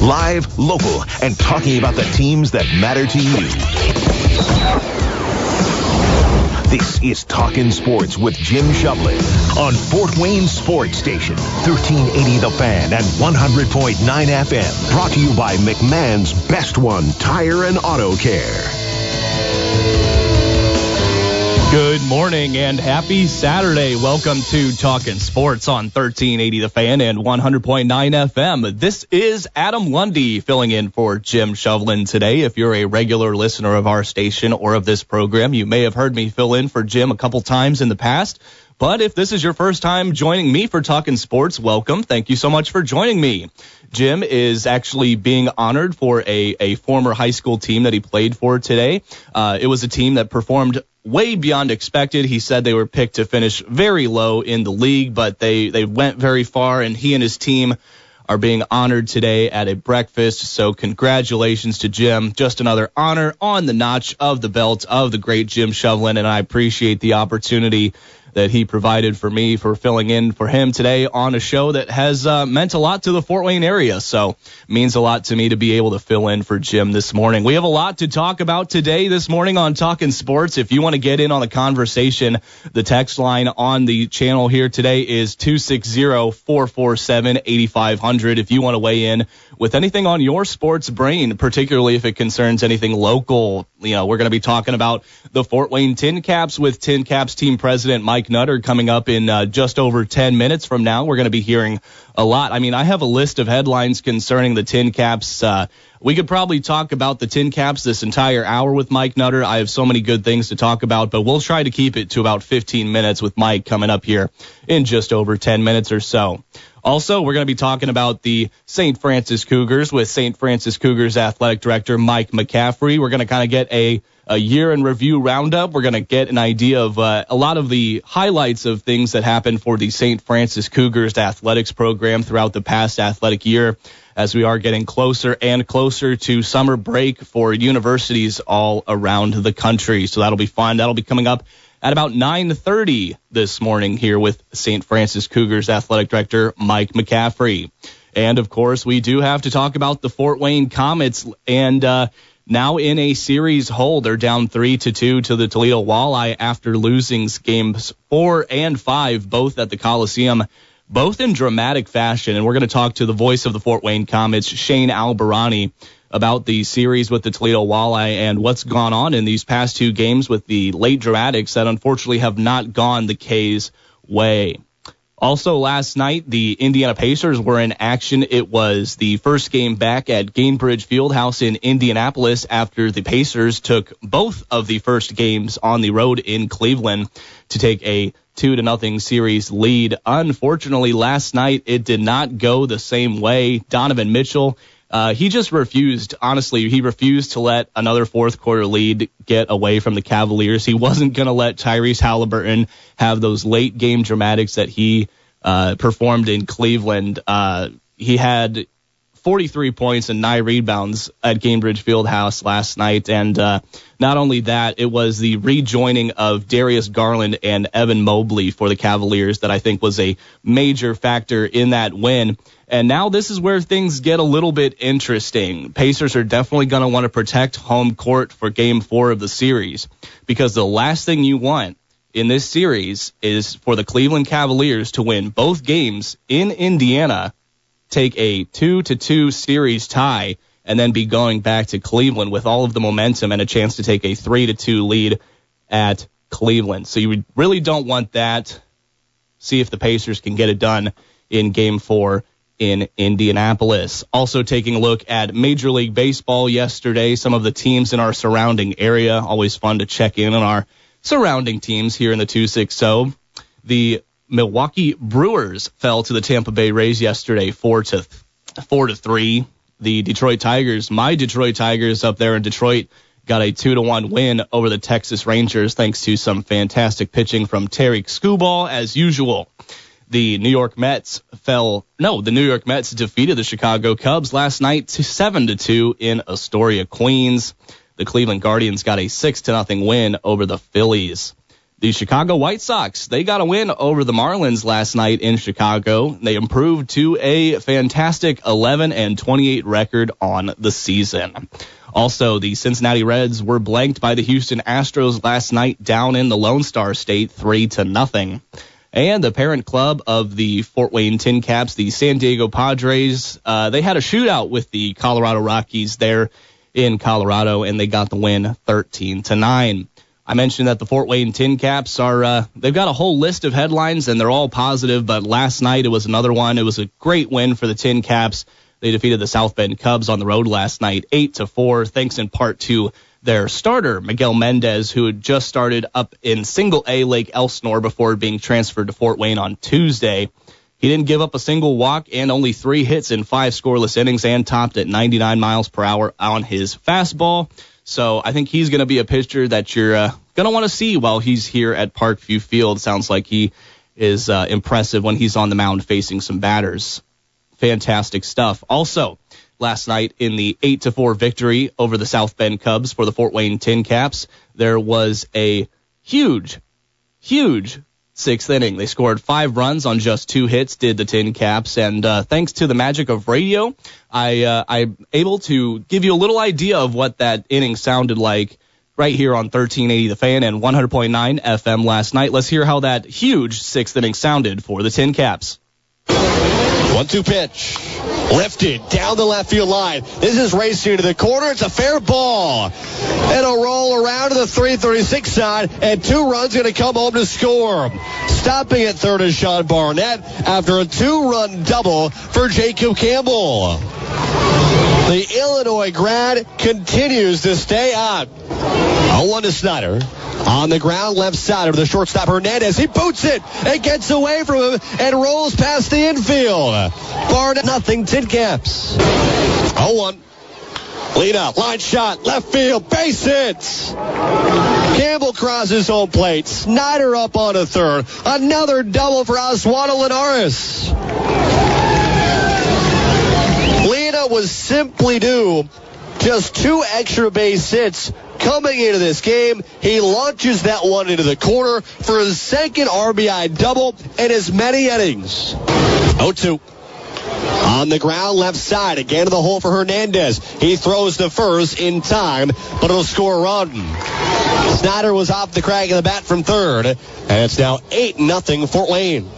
Live, local, and talking about the teams that matter to you. This is Talkin Sports with Jim Shovlin on Fort Wayne Sports Station, 1380 The Fan and 100.9 FM. Brought to you by McMahon's Best One Tire and Auto Care. Good morning and happy Saturday. Welcome to Talkin Sports on 1380 The Fan and 100.9 FM. This is Adam Lundy filling in for Jim Shovlin today. If you're a regular listener of our station or of this program, you may have heard me fill in for Jim a couple times in the past. But if this is your first time joining me for Talkin Sports, welcome. Thank you so much for joining me. Jim is actually being honored for a former high school team that he played for today. It was a team that performed way beyond expected. He said they were picked to finish very low in the league, but they went very far, and he and his team are being honored today at a breakfast. So congratulations to Jim. Just another honor on the notch of the belt of the great Jim Shovlin, and I appreciate the opportunity that he provided for me for filling in for him today on a show that has meant a lot to the Fort Wayne area. So it means a lot to me to be able to fill in for Jim this morning. We have a lot to talk about today this morning on Talkin Sports. If you want to get in on the conversation, the text line on the channel here today is 260-447-8500. If you want to weigh in with anything on your sports brain, particularly if it concerns anything local, we're going to be talking about the Fort Wayne Tincaps with Tincaps team president Mike Nutter coming up in just over 10 minutes from now. We're going to be hearing a lot. I mean, I have a list of headlines concerning the Tincaps. We could probably talk about the Tincaps this entire hour with Mike Nutter. I have so many good things to talk about, but we'll try to keep it to about 15 minutes with Mike coming up here in just over 10 minutes or so. Also, we're going to be talking about the St. Francis Cougars with St. Francis Cougars athletic director Mike McCaffrey. We're going to kind of get a year in review roundup. We're going to get an idea of a lot of the highlights of things that happened for the St. Francis Cougars athletics program throughout the past athletic year, as we are getting closer and closer to summer break for universities all around the country. So that'll be fun. That'll be coming up at about 9:30 this morning here with St. Francis Cougars athletic director Mike McCaffrey. And, of course, we do have to talk about the Fort Wayne Komets and now in a series hold. They're down 3-2 to the Toledo Walleye after losing games 4 and 5, both at the Coliseum, both in dramatic fashion. And we're going to talk to the voice of the Fort Wayne Komets, Shane Albahrani, about the series with the Toledo Walleye and what's gone on in these past two games with the late dramatics that unfortunately have not gone the K's way. Also last night, the Indiana Pacers were in action. It was the first game back at Gainbridge Fieldhouse in Indianapolis after the Pacers took both of the first games on the road in Cleveland to take a 2-0 series lead. Unfortunately, last night it did not go the same way. Donovan Mitchell, he just refused. Honestly, he refused to let another fourth quarter lead get away from the Cavaliers. He wasn't going to let Tyrese Halliburton have those late game dramatics that he performed in Cleveland. He had 43 points and 9 rebounds at Gainbridge Fieldhouse last night. And not only that, it was the rejoining of Darius Garland and Evan Mobley for the Cavaliers that I think was a major factor in that win. And now this is where things get a little bit interesting. Pacers are definitely going to want to protect home court for Game 4 of the series, because the last thing you want in this series is for the Cleveland Cavaliers to win both games in Indiana, take a 2-2 series tie, and then be going back to Cleveland with all of the momentum and a chance to take a 3-2 lead at Cleveland. So you really don't want that. See if the Pacers can get it done in Game 4 in Indianapolis. Also taking a look at Major League Baseball yesterday, some of the teams in our surrounding area. Always fun to check in on our surrounding teams here in the 260. The Milwaukee Brewers fell to the Tampa Bay Rays yesterday 4-3. The Detroit Tigers, my Detroit Tigers up there in Detroit, got a 2-1 win over the Texas Rangers thanks to some fantastic pitching from Tariq Skubal as usual. The New York Mets defeated the Chicago Cubs last night 7-2 in Astoria, Queens. The Cleveland Guardians got a 6-0 win over the Phillies. The Chicago White Sox, they got a win over the Marlins last night in Chicago. They improved to a fantastic 11-28 record on the season. Also, the Cincinnati Reds were blanked by the Houston Astros last night down in the Lone Star State 3-0. And the parent club of the Fort Wayne Tincaps, the San Diego Padres, they had a shootout with the Colorado Rockies there in Colorado, and they got the win 13-9. I mentioned that the Fort Wayne Tincaps they've got a whole list of headlines, and they're all positive, but last night it was another one. It was a great win for the Tincaps. They defeated the South Bend Cubs on the road last night, 8-4, thanks in part to their starter, Miguel Mendez, who had just started up in Single-A Lake Elsinore before being transferred to Fort Wayne on Tuesday. He didn't give up a single walk and only 3 hits in 5 scoreless innings and topped at 99 miles per hour on his fastball. So I think he's going to be a pitcher that you're going to want to see while he's here at Parkview Field. Sounds like he is impressive when he's on the mound facing some batters. Fantastic stuff. Also, last night in the 8-4 victory over the South Bend Cubs for the Fort Wayne Tincaps, there was a huge 6th inning. They scored 5 runs on just 2 hits, did the Tincaps, and thanks to the magic of radio, I'm able to give you a little idea of what that inning sounded like right here on 1380 The Fan and 100.9 FM last night. Let's hear how that huge 6th inning sounded for the Tincaps. 1-2 pitch. Lifted down the left field line. This is racing to the corner. It's a fair ball. It'll roll around to the 336 side, and 2 runs going to come home to score. Stopping at third is Sean Barnett after a 2-run double for Jacob Campbell. The Illinois grad continues to stay on. 0-1 to Snyder. On the ground, left side of the shortstop Hernandez. He boots it and gets away from him and rolls past the infield. Barnett, nothing, Tincaps. 0-1. Lead up, line shot, left field, base hits. Campbell crosses home plate. Snyder up on a third. Another double for Oswaldo Linares. Lena was simply due just 2 extra base hits coming into this game. He launches that one into the corner for his 2nd RBI double in as many innings. 0-2. On the ground, left side, again to the hole for Hernandez. He throws the first in time, but it'll score a run. Snyder was off the crack of the bat from third, and it's now 8-0 Fort Wayne.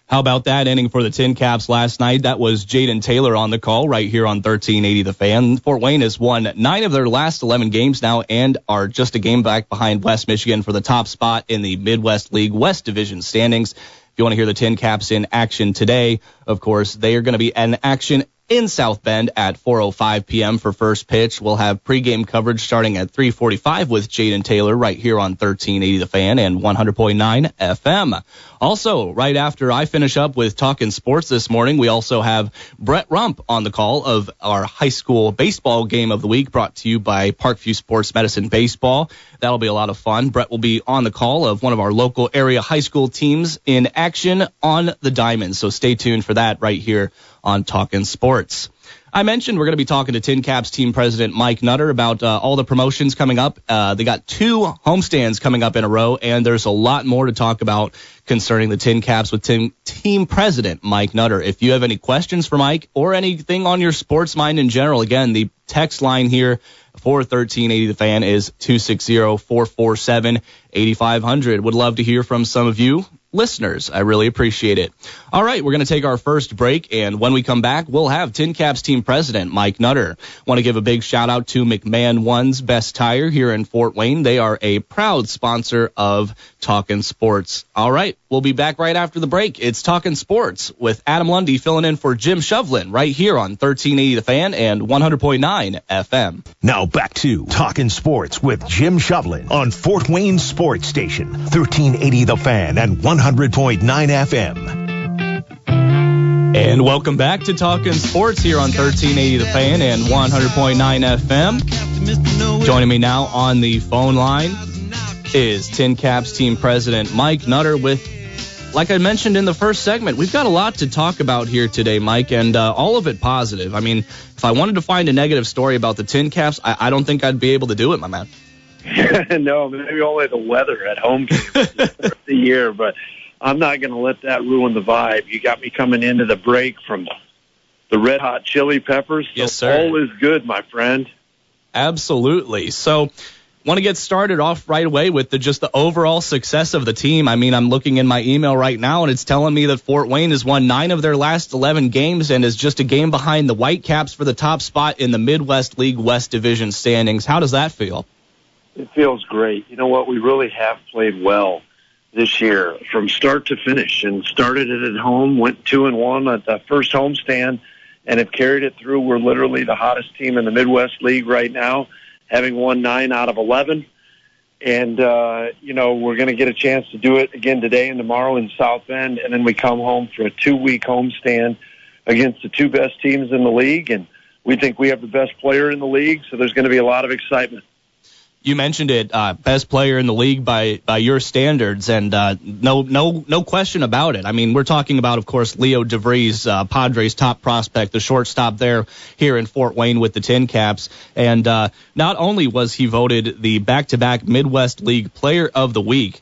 How about that inning for the Tincaps last night? That was Jaden Taylor on the call right here on 1380 The Fan. Fort Wayne has won 9 of their last 11 games now and are just a game back behind West Michigan for the top spot in the Midwest League West Division standings. If you want to hear the Tincaps in action today, of course, they are going to be in action in South Bend at 4:05 p.m. for first pitch. We'll have pregame coverage starting at 3:45 with Jaden Taylor right here on 1380 The Fan and 100.9 FM. Also, right after I finish up with Talkin Sports this morning, we also have Brett Rump on the call of our high school baseball game of the week brought to you by Parkview Sports Medicine Baseball. That'll be a lot of fun. Brett will be on the call of one of our local area high school teams in action on the diamond. So stay tuned for that right here on Talkin Sports. I mentioned we're going to be talking to Tincaps team president Mike Nutter about all the promotions coming up. They got 2 homestands coming up in a row, and there's a lot more to talk about concerning the Tincaps with team president Mike Nutter. If you have any questions for Mike or anything on your sports mind in general, again, the text line here for 1380 The Fan is 260-447-8500. Would love to hear from some of you listeners. I really appreciate it. All right, we're going to take our first break, and when we come back, we'll have Tincaps team president Mike Nutter. Want to give a big shout out to McMahon One's Best Tire here in Fort Wayne. They are a proud sponsor of Talkin Sports. All right, we'll be back right after the break. It's Talkin Sports with Adam Lundy filling in for Jim Shovlin right here on 1380 The Fan and 100.9 FM. Now back to Talkin Sports with Jim Shovlin on Fort Wayne Sports Station, 1380 The Fan and 100.9 FM. And welcome back to Talkin Sports here on 1380 The Fan and 100.9 FM. Joining me now on the phone line is Tincaps team president Mike Nutter with, like I mentioned in the first segment, we've got a lot to talk about here today, Mike, and all of it positive. I mean, if I wanted to find a negative story about the Tincaps, I don't think I'd be able to do it, my man. No, maybe only the weather at home games the year, but I'm not going to let that ruin the vibe. You got me coming into the break from the Red Hot Chili Peppers. So yes, sir. All is good, my friend. Absolutely. So want to get started off right away with just the overall success of the team. I mean, I'm looking in my email right now, and it's telling me that Fort Wayne has won 9 of their last 11 games and is just a game behind the Whitecaps for the top spot in the Midwest League West Division standings. How does that feel? It feels great. You know what? We really have played well this year from start to finish, and started it at home, went 2-1 at the first homestand, and have carried it through. We're literally the hottest team in the Midwest League right now, having won 9 out of 11. And, we're going to get a chance to do it again today and tomorrow in South Bend, and then we come home for a 2-week homestand against the 2 best teams in the league, and we think we have the best player in the league, so there's going to be a lot of excitement. You mentioned it, best player in the league by your standards, and no question about it. I mean, we're talking about, of course, Leo DeVries, Padres' top prospect, the shortstop there here in Fort Wayne with the Tincaps. And not only was he voted the back-to-back Midwest League Player of the Week,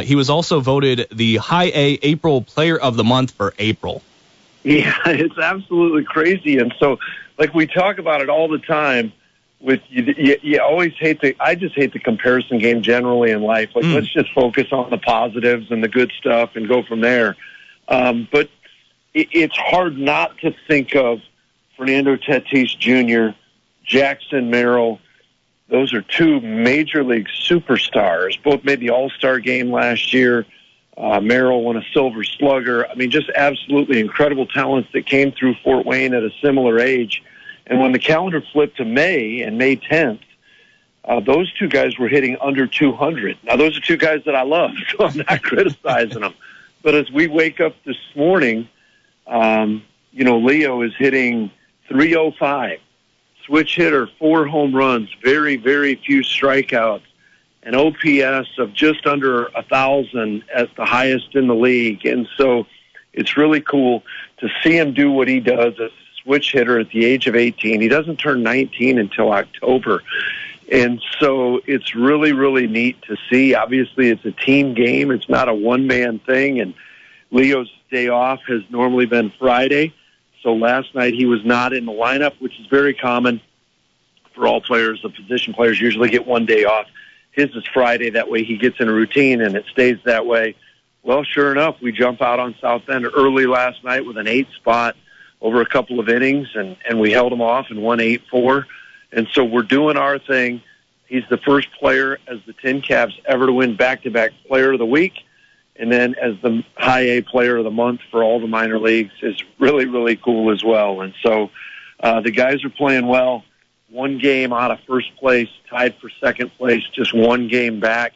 he was also voted the High A April Player of the Month for April. Yeah, it's absolutely crazy. And so, like, we talk about it all the time. You always I just hate the comparison game generally in life. Like, let's just focus on the positives and the good stuff and go from there. But it's hard not to think of Fernando Tatis Jr., Jackson Merrill. Those are 2 major league superstars. Both made the All-Star game last year. Merrill won a Silver Slugger. I mean, just absolutely incredible talents that came through Fort Wayne at a similar age. And when the calendar flipped to May and May 10th, those 2 guys were hitting under 200. Now, those are 2 guys that I love, so I'm not criticizing them. But as we wake up this morning, Leo is hitting 305, switch hitter, 4 home runs, very, very few strikeouts, an OPS of just under 1,000 at the highest in the league. And so it's really cool to see him do what he does as switch hitter at the age of 18. He doesn't turn 19 until October. And so it's really, really neat to see. Obviously, it's a team game. It's not a one-man thing. And Leo's day off has normally been Friday. So last night he was not in the lineup, which is very common for all players. The position players usually get one day off. His is Friday. That way he gets in a routine, and it stays that way. Well, sure enough, we jump out on South Bend early last night with an 8 spot over a couple of innings, and we held him off and won 8-4. And so we're doing our thing. He's the first player as the Tincaps ever to win back-to-back Player of the Week, and then as the High A Player of the Month for all the minor leagues is really, really cool as well. And so the guys are playing well. 1 game out of first place, tied for second place, just 1 game back.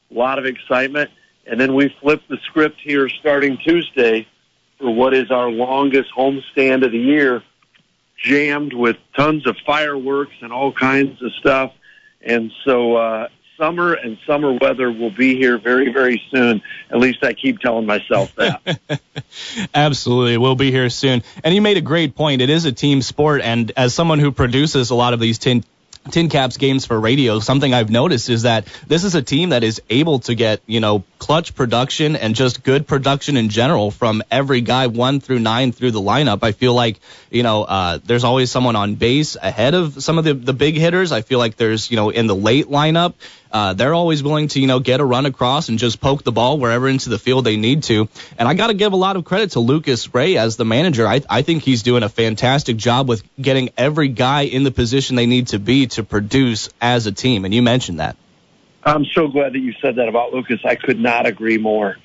A lot of excitement. And then we flip the script here starting Tuesday for what is our longest homestand of the year, jammed with tons of fireworks and all kinds of stuff. And so summer and summer weather will be here very, very soon. At least I keep telling myself that. Absolutely. We'll be here soon. And you made a great point. It is a team sport. And as someone who produces a lot of these Tincaps games for radio, something I've noticed is that this is a team that is able to get, clutch production and just good production in general from every guy 1 through 9 through the lineup. I feel like, there's always someone on base ahead of some of the big hitters. I feel like there's, in the late lineup, they're always willing to, get a run across and just poke the ball wherever into the field they need to. And I got to give a lot of credit to Lucas Ray as the manager. I think he's doing a fantastic job with getting every guy in the position they need to be to produce as a team. And you mentioned that. I'm so glad that you said that about Lucas. I could not agree more.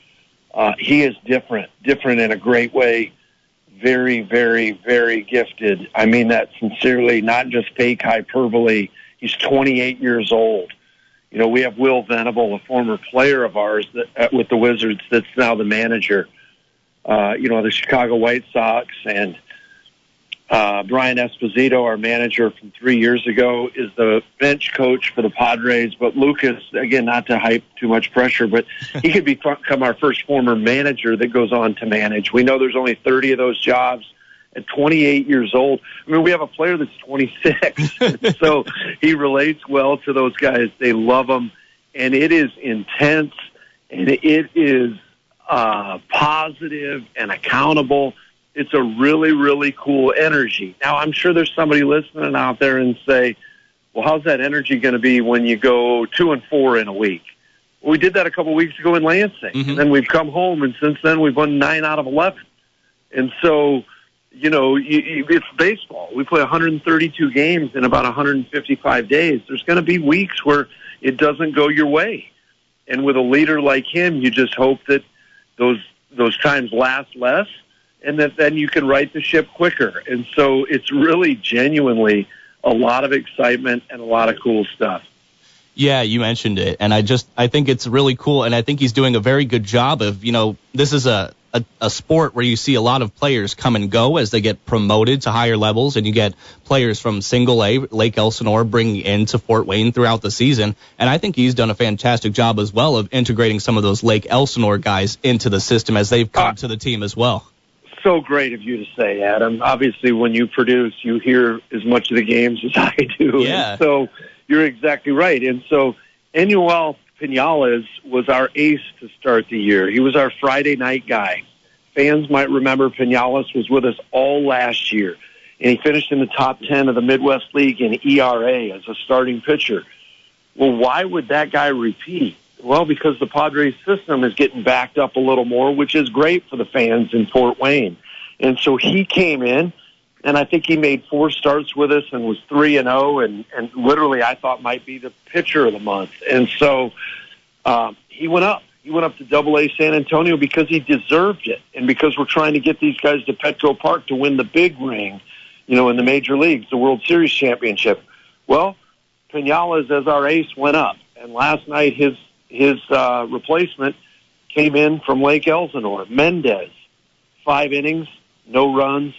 He is different in a great way. Very, very, very gifted. I mean that sincerely, not just fake hyperbole. He's 28 years old. We have Will Venable, a former player of ours with the Wizards that's now the manager. The Chicago White Sox, and Brian Esposito, our manager from 3 years ago, is the bench coach for the Padres. But Lucas, again, not to hype too much pressure, but he could become our first former manager that goes on to manage. We know there's only 30 of those jobs, at 28 years old. I mean, we have a player that's 26. So he relates well to those guys. They love him. And it is intense, and it is positive and accountable. It's a really, really cool energy. Now, I'm sure there's somebody listening out there and say, well, how's that energy going to be when you go 2-4 in a week? Well, we did that a couple weeks ago in Lansing, and then we've come home, and since then we've won 9 out of 11. And so, you know, it's baseball. We play 132 games in about 155 days. There's going to be weeks where it doesn't go your way. And with a leader like him, you just hope that those times last less, and that then you can right the ship quicker. And so it's really genuinely a lot of excitement and a lot of cool stuff. Yeah, you mentioned it, and I think it's really cool, and I think he's doing a very good job of, you know, this is a sport where you see a lot of players come and go as they get promoted to higher levels, and you get players from single A, Lake Elsinore, bringing into Fort Wayne throughout the season, and I think he's done a fantastic job as well of integrating some of those Lake Elsinore guys into the system as they've come to the team as well. So great of you to say, Adam. Obviously, when you produce, you hear as much of the games as I do. Yeah. And so you're exactly right. And so Enuel Pinales was our ace to start the year. He was our Friday night guy. Fans might remember Pinales was with us all last year, and he finished in the top 10 of the Midwest League in ERA as a starting pitcher. Well, why would that guy repeat? Well, because the Padres system is getting backed up a little more, which is great for the fans in Fort Wayne. And so he came in, and I think he made 4 starts with us and was 3-0, and literally I thought might be the pitcher of the month. And so he went up. He went up to Double-A San Antonio because he deserved it, and because we're trying to get these guys to Petco Park to win the big ring, you know, in the major leagues, the World Series championship. Well, Pinales, as our ace, went up, and last night his replacement came in from Lake Elsinore, Mendez. 5 innings, no runs,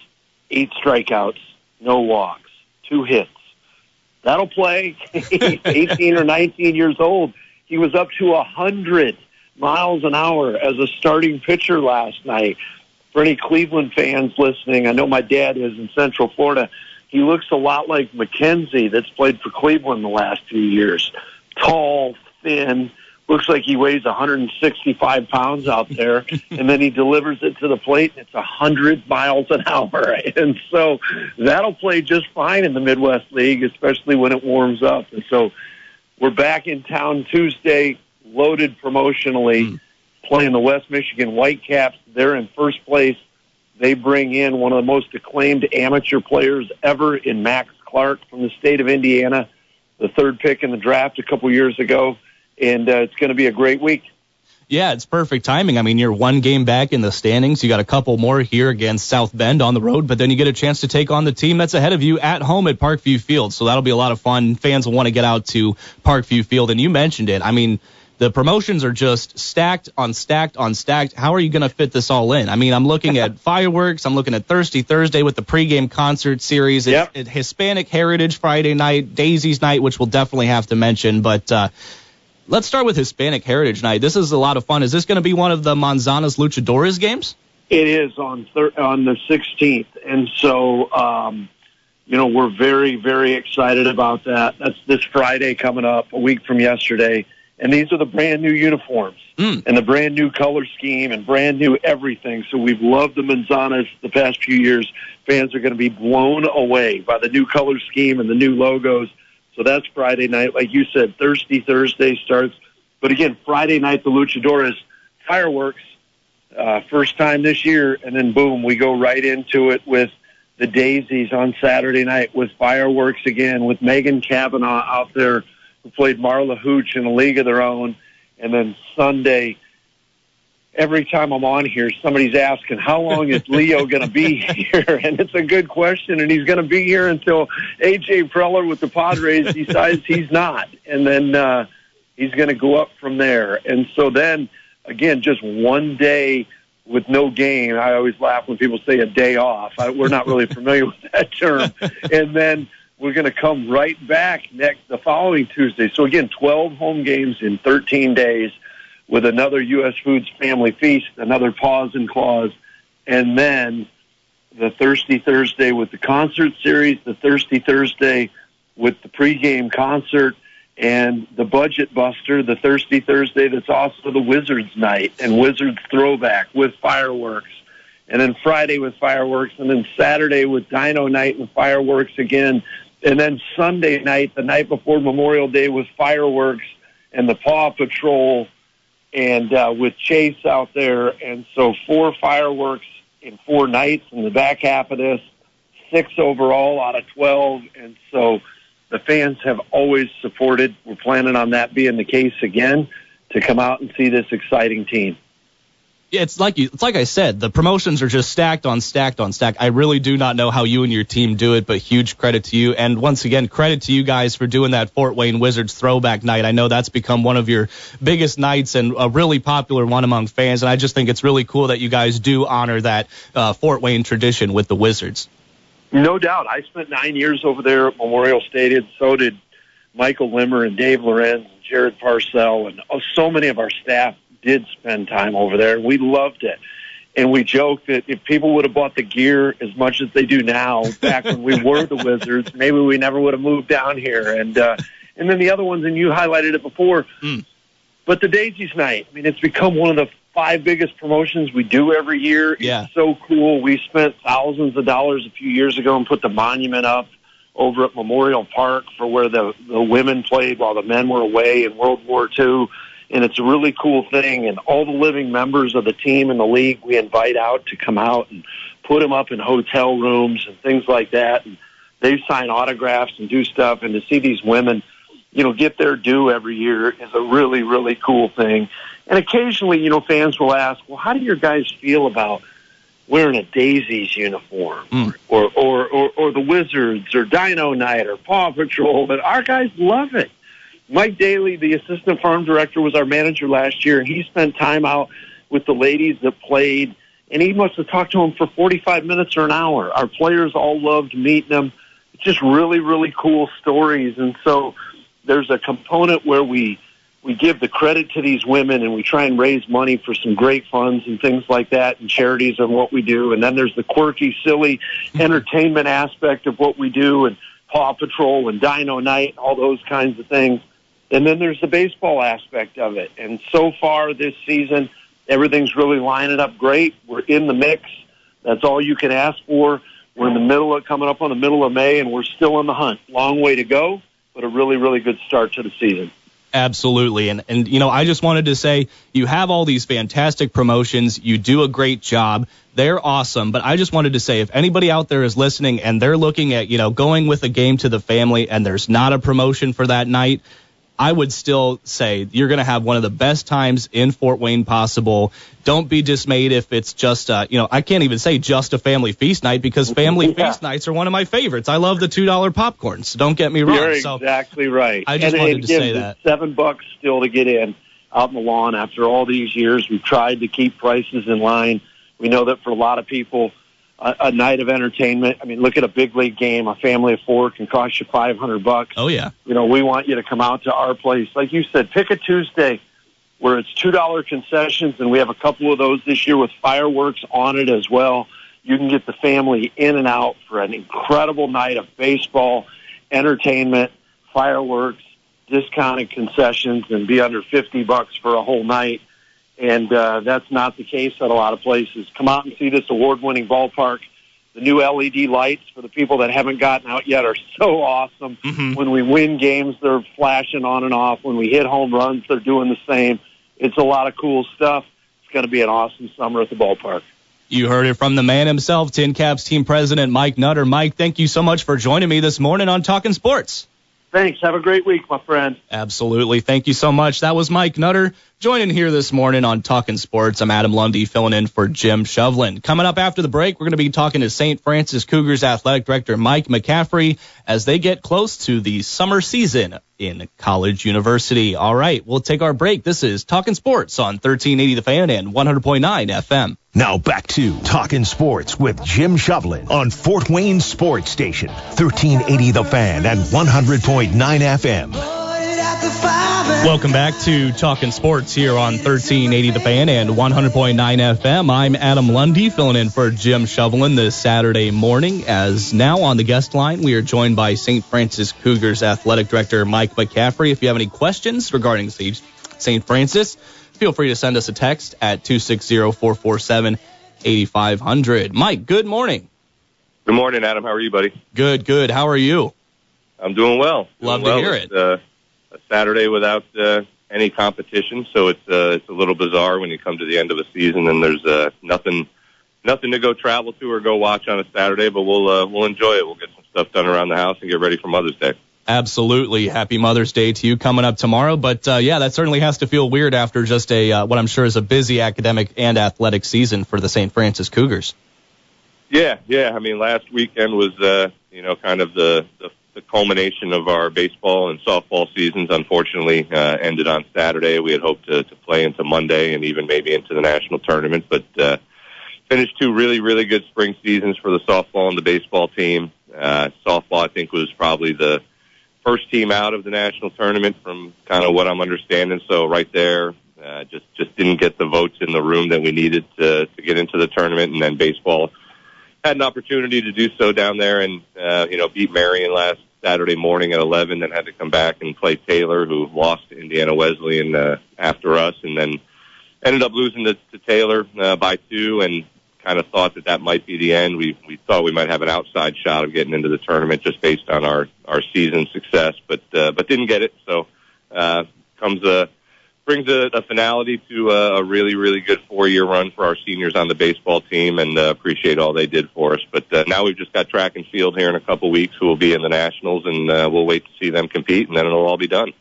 8 strikeouts, no walks, 2 hits. That'll play. He's 18 or 19 years old. He was up to 100 miles an hour as a starting pitcher last night. For any Cleveland fans listening, I know my dad is in Central Florida. He looks a lot like McKenzie that's played for Cleveland the last few years. Tall, thin, looks like he weighs 165 pounds out there, and then he delivers it to the plate, and it's 100 miles an hour. And so that'll play just fine in the Midwest League, especially when it warms up. And so we're back in town Tuesday, loaded promotionally, playing the West Michigan Whitecaps. They're in first place. They bring in one of the most acclaimed amateur players ever in Max Clark from the state of Indiana, the 3rd pick in the draft a couple years ago. And it's going to be a great week. Yeah, it's perfect timing. I mean, you're 1 game back in the standings. You got a couple more here against South Bend on the road, but then you get a chance to take on the team that's ahead of you at home at Parkview Field. So that'll be a lot of fun. Fans will want to get out to Parkview Field. And you mentioned it. I mean, the promotions are just stacked on stacked on stacked. How are you going to fit this all in? I mean, I'm looking at fireworks. I'm looking at Thirsty Thursday with the pregame concert series. It's Hispanic Heritage Friday night, Daisy's night, which we'll definitely have to mention. But let's start with Hispanic Heritage Night. This is a lot of fun. Is this going to be one of the Manzanas Luchadores games? It is on the 16th. And so, you know, we're very, very excited about that. That's this Friday coming up, a week from yesterday. And these are the brand-new uniforms and the brand-new color scheme and brand-new everything. So we've loved the Manzanas the past few years. Fans are going to be blown away by the new color scheme and the new logos. So that's Friday night. Like you said, Thirsty Thursday starts. But again, Friday night, the Luchadores, fireworks, first time this year. And then, boom, we go right into it with the Daisies on Saturday night with fireworks again, with Megan Kavanaugh out there who played Marla Hooch in a league of their own. And then Sunday, every time I'm on here, somebody's asking, how long is Leo going to be here? And it's a good question, and he's going to be here until A.J. Preller with the Padres decides he's not. And then he's going to go up from there. And so then, again, just 1 day with no game. I always laugh when people say a day off. We're not really familiar with that term. And then we're going to come right back the following Tuesday. So, again, 12 home games in 13 days with another U.S. Foods Family Feast, another Paws and Claws. And then the Thirsty Thursday with the concert series, the Thirsty Thursday with the pregame concert, and the Budget Buster, the Thirsty Thursday that's also the Wizards night and Wizards throwback with fireworks. And then Friday with fireworks, and then Saturday with Dino night and fireworks again. And then Sunday night, the night before Memorial Day, with fireworks and the Paw Patrol and with Chase out there. And so 4 fireworks in 4 nights in the back half of this, 6 overall out of 12. And so the fans have always supported. We're planning on that being the case again, to come out and see this exciting team. Yeah, it's like I said, the promotions are just stacked on stacked on stacked. I really do not know how you and your team do it, but huge credit to you. And once again, credit to you guys for doing that Fort Wayne Wizards throwback night. I know that's become one of your biggest nights and a really popular one among fans. And I just think it's really cool that you guys do honor that Fort Wayne tradition with the Wizards. No doubt. I spent 9 years over there at Memorial Stadium. So did Michael Limmer and Dave Lorenz and Jared Parcell, and so many of our staff did spend time over there. We loved it. And we joked that if people would have bought the gear as much as they do now, back when we were the Wizards, maybe we never would have moved down here. And then the other ones, and you highlighted it before, but the Daisies night, I mean, it's become one of the 5 biggest promotions we do every year. Yeah. It's so cool. We spent thousands of dollars a few years ago and put the monument up over at Memorial Park for where the women played while the men were away in World War II. And it's a really cool thing. And all the living members of the team and the league we invite out to come out and put them up in hotel rooms and things like that. And they sign autographs and do stuff. And to see these women, get their due every year is a really, really cool thing. And occasionally, fans will ask, well, how do your guys feel about wearing a Daisies uniform or the Wizards or Dino Night or Paw Patrol? But our guys love it. Mike Daly, the assistant farm director, was our manager last year, and he spent time out with the ladies that played, and he must have talked to them for 45 minutes or an hour. Our players all loved meeting them. It's just really, really cool stories. And so there's a component where we give the credit to these women, and we try and raise money for some great funds and things like that, and charities are what we do. And then there's the quirky, silly entertainment aspect of what we do, and Paw Patrol and Dino Night, all those kinds of things. And then there's the baseball aspect of it. And so far this season, everything's really lining up great. We're in the mix. That's all you can ask for. We're in the middle of coming up on the middle of May, and we're still in the hunt. Long way to go, but a really, really good start to the season. Absolutely. And I just wanted to say, you have all these fantastic promotions. You do a great job. They're awesome. But I just wanted to say, if anybody out there is listening and they're looking at, going with a game to the family and there's not a promotion for that night, I would still say you're going to have one of the best times in Fort Wayne possible. Don't be dismayed if it's just, I can't even say just a family feast night, because family feast nights are one of my favorites. I love the $2 popcorn, so don't get me wrong. You're exactly right. I just wanted to say that. It's $7 still to get in out in the lawn after all these years. We've tried to keep prices in line. We know that for a lot of people, a night of entertainment. I mean, look at a big league game. A family of 4 can cost you $500. Oh, yeah. We want you to come out to our place. Like you said, pick a Tuesday where it's $2 concessions, and we have a couple of those this year with fireworks on it as well. You can get the family in and out for an incredible night of baseball, entertainment, fireworks, discounted concessions, and be under $50 for a whole night. And that's not the case at a lot of places. Come out and see this award-winning ballpark. The new LED lights for the people that haven't gotten out yet are so awesome. Mm-hmm. When we win games, they're flashing on and off. When we hit home runs, they're doing the same. It's a lot of cool stuff. It's going to be an awesome summer at the ballpark. You heard it from the man himself, Tincaps team president Mike Nutter. Mike, thank you so much for joining me this morning on Talkin Sports. Thanks. Have a great week, my friend. Absolutely. Thank you so much. That was Mike Nutter joining here this morning on Talkin Sports. I'm Adam Lundy filling in for Jim Shovlin. Coming up after the break, we're going to be talking to St. Francis Cougars athletic director Mike McCaffrey as they get close to the summer season in College University. All right, we'll take our break. This is Talkin Sports on 1380 The Fan and 100.9 FM. Now back to Talkin Sports with Jim Shovlin on Fort Wayne Sports Station, 1380 The Fan and 100.9 FM. Welcome back to Talkin Sports here on 1380 The Fan and 100.9 FM. I'm Adam Lundy, filling in for Jim Shovlin this Saturday morning. As now on the guest line, we are joined by St. Francis Cougars Athletic Director Mike McCaffrey. If you have any questions regarding St. Francis, feel free to send us a text at 260-447-8500. Mike, good morning. Good morning, Adam. How are you, buddy? Good. How are you? I'm doing well. Love to hear it. A Saturday without any competition, so it's a little bizarre when you come to the end of a season and there's nothing to go travel to or go watch on a Saturday. But we'll enjoy it. We'll get some stuff done around the house and get ready for Mother's Day. Absolutely. Happy Mother's Day to you coming up tomorrow. But yeah, that certainly has to feel weird after just what I'm sure is a busy academic and athletic season for the St. Francis Cougars. Yeah. I mean, last weekend was kind of the culmination of our baseball and softball seasons. Unfortunately, ended on Saturday. We had hoped to play into Monday and even maybe into the national tournament, but finished two really, really good spring seasons for the softball and the baseball team. Softball, I think, was probably the first team out of the national tournament from kind of what I'm understanding. So right there, just didn't get the votes in the room that we needed to get into the tournament. And then baseball had an opportunity to do so down there and, beat Marion last Saturday morning at 11, then had to come back and play Taylor, who lost to Indiana Wesleyan after us, and then ended up losing to Taylor by 2 and kind of thought that might be the end. We thought we might have an outside shot of getting into the tournament just based on our season success, but didn't get it. So brings a finality to a really, really good 4-year run for our seniors on the baseball team, and appreciate all they did for us. But now we've just got track and field here in a couple weeks, who will be in the Nationals, and we'll wait to see them compete, and then it'll all be done.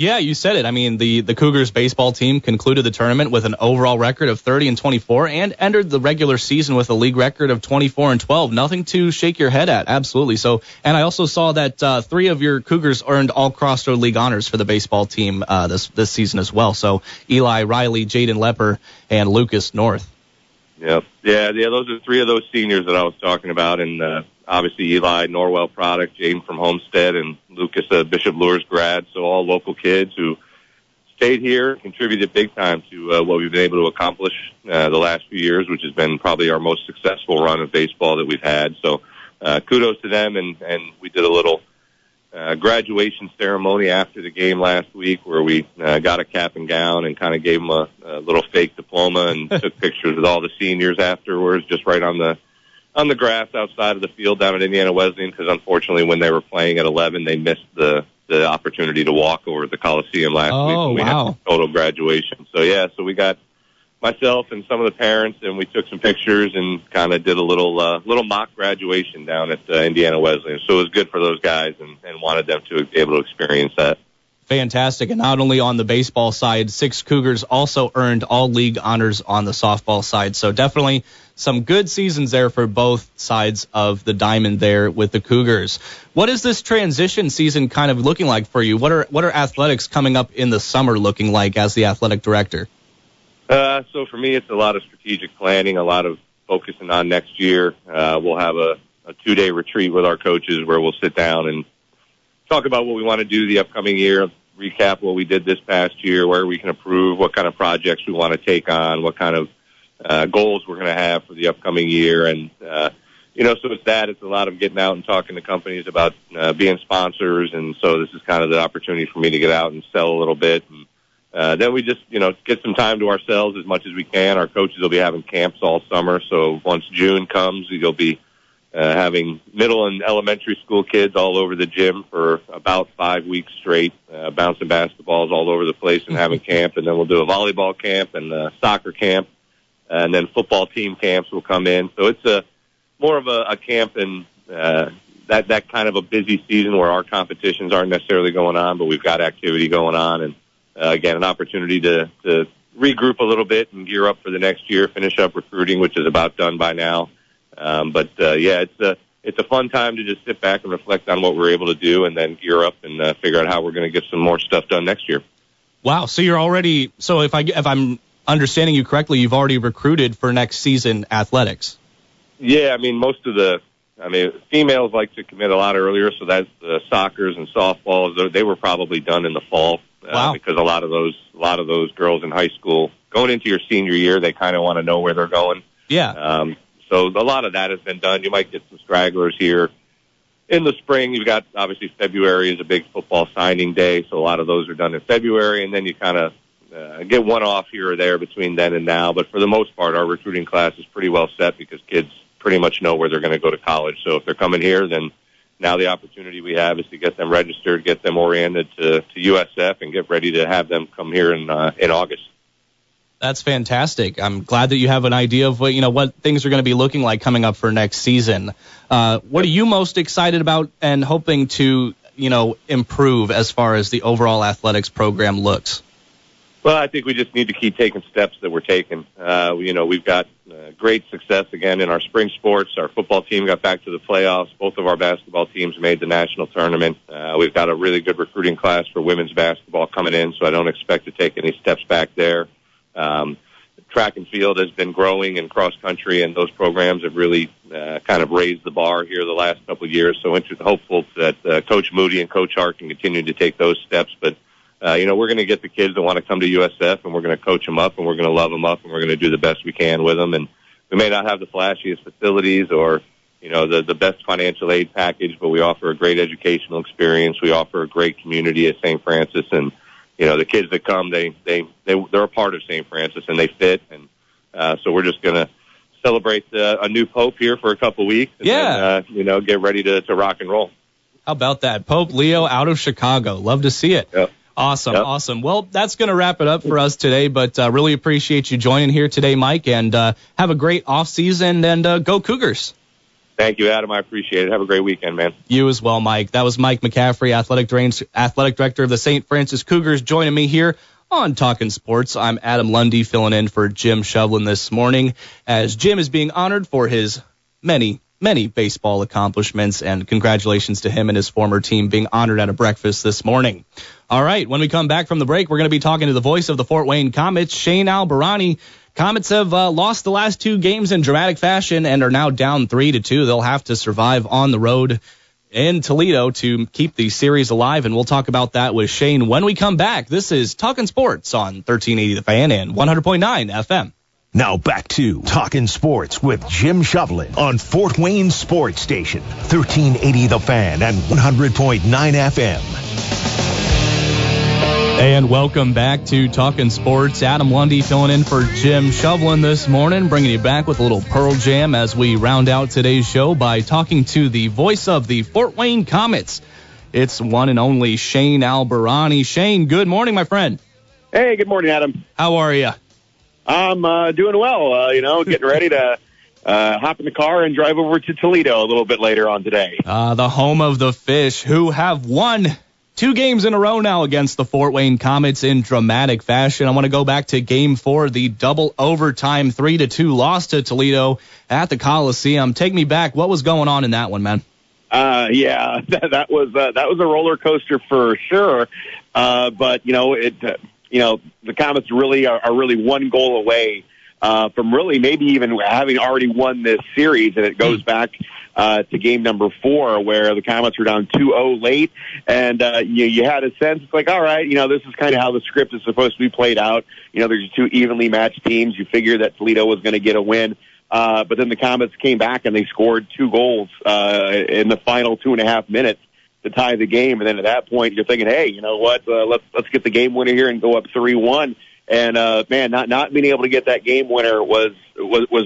Yeah, you said it. I mean, the Cougars baseball team concluded the tournament with an overall record of 30-24 and entered the regular season with a league record of 24-12. Nothing to shake your head at. Absolutely. So, and I also saw that 3 of your Cougars earned all Crossroad League honors for the baseball team this season as well. So Eli Riley, Jaden Lepper, and Lucas North. Yep. Yeah. Those are 3 of those seniors that I was talking about, and obviously Eli, Norwell product, Jaden from Homestead, and Lucas, Bishop Luers grad. So all local kids who stayed here, contributed big time to what we've been able to accomplish the last few years, which has been probably our most successful run of baseball that we've had. So kudos to them, and we did a little graduation ceremony after the game last week where we got a cap and gown and kind of gave them a little fake diploma and took pictures with all the seniors afterwards, just right on the grass outside of the field down at Indiana Wesleyan, because unfortunately when they were playing at 11, they missed the opportunity to walk over the Coliseum last week. Oh, we wow. had total graduation. So we got myself and some of the parents, and we took some pictures and kind of did a little mock graduation down at Indiana Wesleyan. So it was good for those guys, and wanted them to be able to experience that. Fantastic. And not only on the baseball side, 6 Cougars also earned all league honors on the softball side. So definitely some good seasons there for both sides of the diamond there with the Cougars. What is this transition season kind of looking like for you? What are athletics coming up in the summer looking like as the athletic director? So for me, it's a lot of strategic planning, a lot of focusing on next year. We'll have a 2-day retreat with our coaches where we'll sit down and talk about what we want to do the upcoming year, recap what we did this past year, where we can improve, what kind of projects we want to take on, what kind of goals we're going to have for the upcoming year. And, so it's a lot of getting out and talking to companies about being sponsors. And so this is kind of the opportunity for me to get out and sell a little bit. And then we just, get some time to ourselves as much as we can. Our coaches will be having camps all summer. So once June comes, you'll be having middle and elementary school kids all over the gym for about 5 weeks straight, bouncing basketballs all over the place and having camp. And then we'll do a volleyball camp and a soccer camp, and then football team camps will come in. So it's more of a camp, and that kind of a busy season where our competitions aren't necessarily going on, but we've got activity going on. And again, an opportunity to regroup a little bit and gear up for the next year, finish up recruiting, which is about done by now. It's a fun time to just sit back and reflect on what we're able to do, and then gear up and figure out how we're going to get some more stuff done next year. Wow. So you're already, so if I'm understanding you correctly, you've already recruited for next season athletics. Yeah. I mean, most of the I mean, females like to commit a lot earlier, so that's soccers and softballs. They were probably done in the fall. Wow. Because a lot of those girls in high school going into your senior year, they kind of want to know where they're going. Yeah. So a lot of that has been done. You might get some stragglers here in the spring. You've got, obviously, February is a big football signing day, so a lot of those are done in February, and then you kind of get one off here or there between then and now. But for the most part, our recruiting class is pretty well set because kids pretty much know where they're going to go to college. So if they're coming here, then now the opportunity we have is to get them registered, get them oriented to USF, and get ready to have them come here in August. That's fantastic. I'm glad that you have an idea of what things are going to be looking like coming up for next season. What are you most excited about and hoping to improve as far as the overall athletics program looks? Well, I think we just need to keep taking steps that we're taking. We've got great success again in our spring sports. Our football team got back to the playoffs. Both of our basketball teams made the national tournament. We've got a really good recruiting class for women's basketball coming in, so I don't expect to take any steps back there. Track and field has been growing, and cross country, and those programs have really kind of raised the bar here the last couple of years. So hopeful that Coach Moody and Coach Hart can continue to take those steps. But we're going to get the kids that want to come to USF, and we're going to coach them up, and we're going to love them up, and we're going to do the best we can with them. And we may not have the flashiest facilities or, the best financial aid package, but we offer a great educational experience. We offer a great community at St. Francis, and, the kids that come, they're a part of St. Francis, and they fit. And so we're just going to celebrate a new Pope here for a couple of weeks, and then, get ready to rock and roll. How about that? Pope Leo out of Chicago. Love to see it. Yep. Awesome, Yep. Awesome. Well, that's going to wrap it up for us today, but really appreciate you joining here today, Mike, and have a great off-season, and go Cougars. Thank you, Adam. I appreciate it. Have a great weekend, man. You as well, Mike. That was Mike McCaffrey, athletic director of the St. Francis Cougars, joining me here on Talkin Sports. I'm Adam Lundy, filling in for Jim Shovlin this morning, as Jim is being honored for his many baseball accomplishments, and congratulations to him and his former team being honored at a breakfast this morning. All right, when we come back from the break, we're going to be talking to the voice of the Fort Wayne Komets, Shane Albahrani. Komets have lost the last two games in dramatic fashion and are now down 3-2. They'll have to survive on the road in Toledo to keep the series alive, and we'll talk about that with Shane when we come back. This is Talkin Sports on 1380 The Fan and 100.9 FM. Now back to Talkin Sports with Jim Shovlin on Fort Wayne Sports Station, 1380 The Fan and 100.9 FM. And welcome back to Talkin Sports. Adam Lundy filling in for Jim Shovlin this morning, bringing you back with a little Pearl Jam as we round out today's show by talking to the voice of the Fort Wayne Komets. It's one and only Shane Albahrani. Shane, good morning, my friend. Hey, good morning, Adam. How are you? I'm doing well, getting ready to hop in the car and drive over to Toledo a little bit later on today. The home of the Fish, who have won 2 games in a row now against the Fort Wayne Komets in dramatic fashion. I want to go back to Game 4, the double overtime 3-2 loss to Toledo at the Coliseum. Take me back. What was going on in that one, man? Yeah, that was a roller coaster for sure. But the Komets really are really one goal away from really maybe even having already won this series, and it goes back to game number 4 where the Komets were down 2-0 late, and you had a sense, it's like, all right, this is kind of how the script is supposed to be played out. There's 2 evenly matched teams. You figure that Toledo was going to get a win. But then the Komets came back and they scored 2 goals in the final 2.5 minutes to tie the game. And then at that point, you're thinking, hey, you know what? Let's get the game winner here and go up 3-1. And not being able to get that game winner was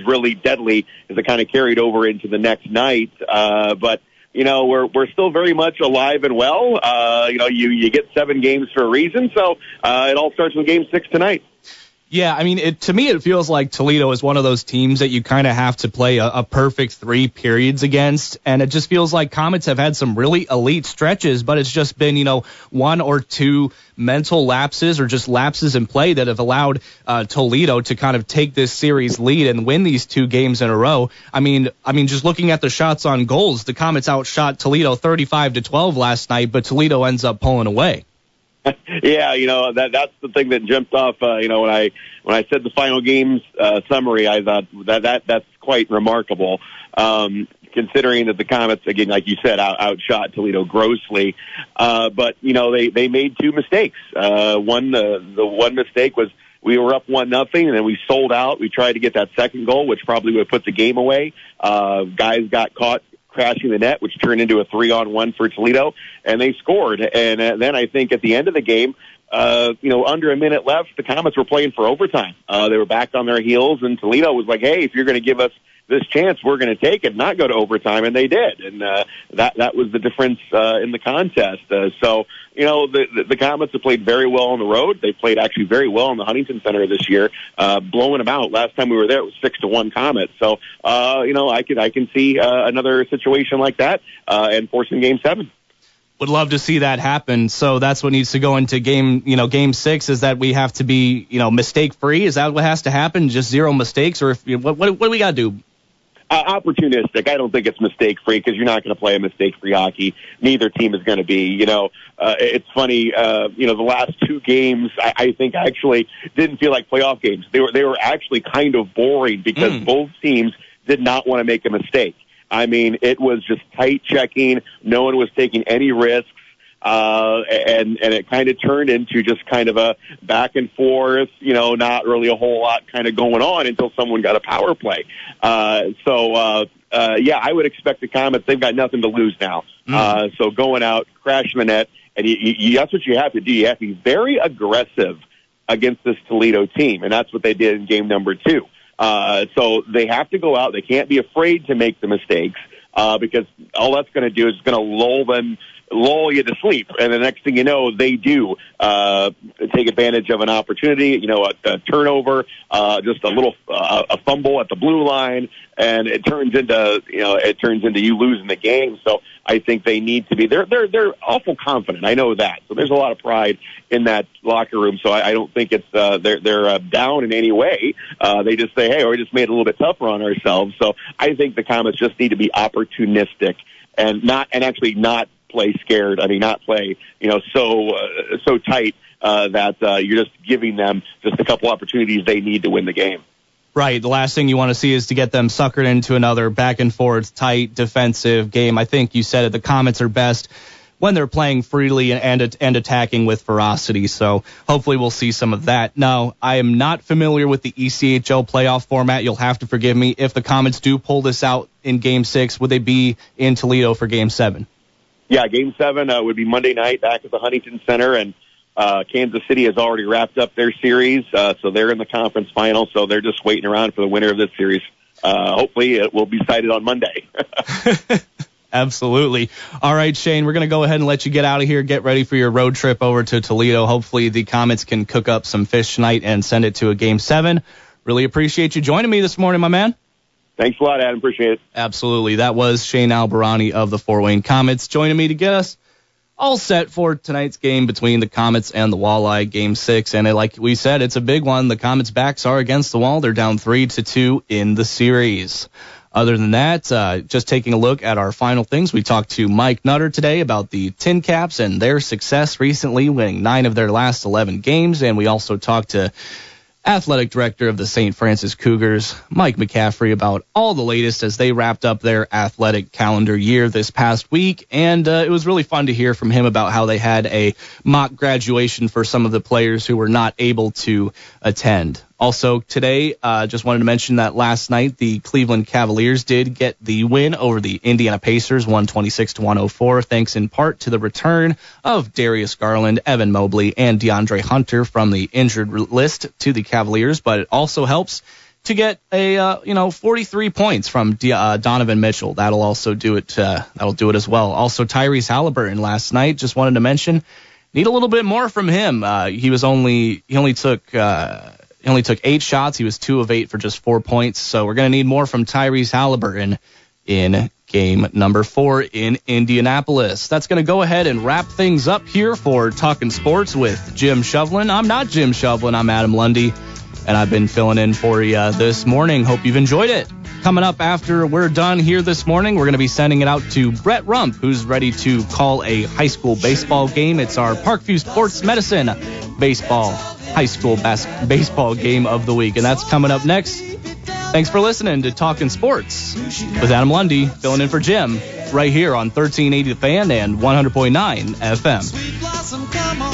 really deadly as it kind of carried over into the next night. But we're still very much alive and well. You get 7 games for a reason, so it all starts with Game 6 tonight. Yeah, I mean, to me, it feels like Toledo is one of those teams that you kind of have to play a perfect 3 periods against, and it just feels like Komets have had some really elite stretches, but it's just been, 1 or 2 mental lapses or just lapses in play that have allowed Toledo to kind of take this series lead and win these 2 games in a row. I mean, just looking at the shots on goals, the Komets outshot Toledo 35-12 last night, but Toledo ends up pulling away. Yeah, that's the thing that jumped off. When I said the final games summary, I thought that's quite remarkable. Considering that the Komets, again, like you said, outshot Toledo grossly. But they made two mistakes. The one mistake was we were up 1-0, and then we sold out. We tried to get that second goal, which probably would have put the game away. Guys got caught crashing the net, which turned into a 3-on-1 for Toledo, and they scored. And then I think at the end of the game, under a minute left, the Komets were playing for overtime. They were back on their heels, and Toledo was like, hey, if you're going to give us this chance, we're going to take it, not go to overtime, and they did. And that was the difference in the contest. So the Komets have played very well on the road. They played actually very well in the Huntington Center this year, blowing them out. Last time we were there, it was 6-1 Komets. So I can see another situation like that and forcing Game 7. Would love to see that happen. So that's what needs to go into game 6, is that we have to be, mistake free. Is that what has to happen? Just zero mistakes? Or what do we got to do? Opportunistic. I don't think it's mistake free, because you're not going to play a mistake free hockey. Neither team is going to be. It's funny. The last two games, I think actually didn't feel like playoff games. They were actually kind of boring, because both teams did not want to make a mistake. I mean, it was just tight checking. No one was taking any risks. And it kind of turned into just kind of a back and forth, not really a whole lot kind of going on until someone got a power play. I would expect the Komets, they've got nothing to lose now. So going out, crashing the net, and that's what you have to do. You have to be very aggressive against this Toledo team, and that's what they did in game number 2. So they have to go out. They can't be afraid to make the mistakes, because all that's going to do is going to lull you to sleep. And the next thing you know, they do take advantage of an opportunity, a turnover, just a fumble at the blue line, and it turns into you losing the game. So I think they need to be, they're awful confident. I know that. So there's a lot of pride in that locker room. So I don't think it's, they're down in any way. They just say, hey, we just made it a little bit tougher on ourselves. So I think the Komets just need to be opportunistic and actually not play scared. I mean, not play, so tight that you're just giving them just a couple opportunities they need to win the game. Right. The last thing you want to see is to get them suckered into another back and forth, tight defensive game. I think you said it. The Komets are best when they're playing freely and attacking with ferocity. So hopefully we'll see some of that. Now, I am not familiar with the ECHL playoff format. You'll have to forgive me. If the Komets do pull this out in Game 6, would they be in Toledo for Game 7? Yeah, Game 7 would be Monday night back at the Huntington Center, and Kansas City has already wrapped up their series, so they're in the conference final, so they're just waiting around for the winner of this series. Hopefully it will be decided on Monday. Absolutely. All right, Shane, we're going to go ahead and let you get out of here, get ready for your road trip over to Toledo. Hopefully the Komets can cook up some fish tonight and send it to a Game 7. Really appreciate you joining me this morning, my man. Thanks a lot, Adam. Appreciate it. Absolutely. That was Shane Albahrani of the Fort Wayne Komets joining me to get us all set for tonight's game between the Komets and the Walleye, Game 6. And like we said, it's a big one. The Komets' backs are against the wall. They're down 3-2 in the series. Other than that, just taking a look at our final things, we talked to Mike Nutter today about the Tincaps and their success recently, winning 9 of their last 11 games. And we also talked to Athletic Director of the St. Francis Cougars, Mike McCaffrey, about all the latest as they wrapped up their athletic calendar year this past week. And it was really fun to hear from him about how they had a mock graduation for some of the players who were not able to attend. Also today, just wanted to mention that last night the Cleveland Cavaliers did get the win over the Indiana Pacers, 126-104, thanks in part to the return of Darius Garland, Evan Mobley, and DeAndre Hunter from the injured list to the Cavaliers. But it also helps to get a 43 points from Donovan Mitchell. That'll also do it. That'll do it as well. Also Tyrese Halliburton last night. Just wanted to mention, need a little bit more from him. He only took 8 shots. He was 2 of 8 for just 4 points. So we're going to need more from Tyrese Halliburton in game number 4 in Indianapolis. That's going to go ahead and wrap things up here for Talkin Sports with Jim Shovlin. I'm not Jim Shovlin. I'm Adam Lundy, and I've been filling in for you this morning. Hope you've enjoyed it. Coming up after we're done here this morning, we're going to be sending it out to Brett Rump, who's ready to call a high school baseball game. It's our Parkview Sports Medicine baseball high school baseball game of the week, and that's coming up next. Thanks for listening to Talkin Sports with Adam Lundy, filling in for Jim, right here on 1380 The Fan and 100.9 FM.